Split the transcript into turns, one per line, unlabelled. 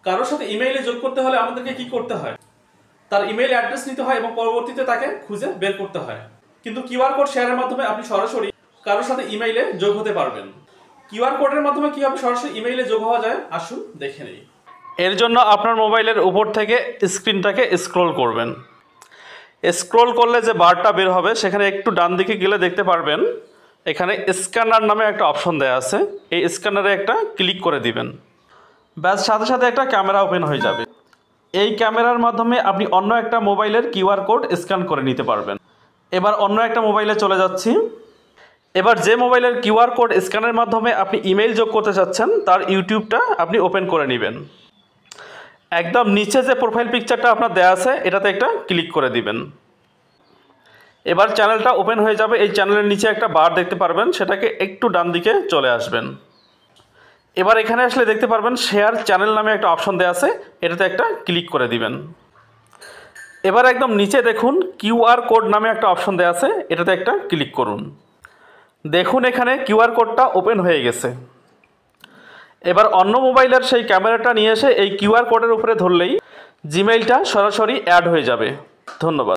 কারোর সাথে ইমেইলে যোগ করতে হলে আমাদেরকে কি করতে হয়? তার ইমেইল অ্যাড্রেস নিতে হয় এবং পরবর্তীতে তাকে খুঁজে বের করতে হয়। কিন্তু কিউআর কোড শেয়ারের মাধ্যমে আপনি সরাসরি কারোর সাথে ইমেইলে যোগ হতে পারবেন। কিউআর কোডের মাধ্যমে কিভাবে সরাসরি ইমেইলে যোগ হওয়া যায় আসুন দেখে নেই। এর জন্য আপনার মোবাইলের উপর থেকে স্ক্রিনটাকে স্ক্রল করবেন। স্ক্রল করলে যে বারটা বের হবে সেখানে একটু ডান দিকে গেলে দেখতে পারবেন এখানে স্ক্যানার নামে একটা অপশন দেওয়া আছে। এই স্ক্যানারে একটা ক্লিক করে দিবেন। ব্যাস সাথে সাথে একটা ক্যামেরা ওপেন হয়ে যাবে। এই ক্যামেরার মাধ্যমে আপনি অন্য একটা মোবাইলের কিউআর কোড স্ক্যান করে নিতে পারবেন। এবার অন্য একটা মোবাইলে চলে যাচ্ছি। এবার যে মোবাইলের কিউআর কোড স্ক্যানের মাধ্যমে আপনি ইমেইল যোগ করতে চাচ্ছেন তার ইউটিউবটা আপনি ওপেন করে নেবেন। একদম নিচে যে প্রোফাইল পিকচারটা আপনার দেওয়া আছে এটাতে একটা ক্লিক করে দিবেন। এবার চ্যানেলটা ওপেন হয়ে যাবে। এই চ্যানেলের নিচে একটা বার দেখতে পারবেন, সেটাকে একটু ডান দিকে চলে আসবেন। এবার এখানে আসলে দেখতে পারবেন শেয়ার চ্যানেল নামে একটা অপশন দেওয়া আছে, এটাতে একটা ক্লিক করে দিবেন। এবার একদম নিচে দেখুন কিউআর কোড নামে একটা অপশন দেওয়া আছে, এটাতে একটা ক্লিক করুন। দেখুন এখানে কিউআর কোডটা ওপেন হয়ে গেছে। এবার অন্য মোবাইলের সেই ক্যামেরাটা নিয়ে এসে এই কিউআর কোডের উপরে ধরলেই জিমেইলটা সরাসরি অ্যাড হয়ে যাবে। ধন্যবাদ।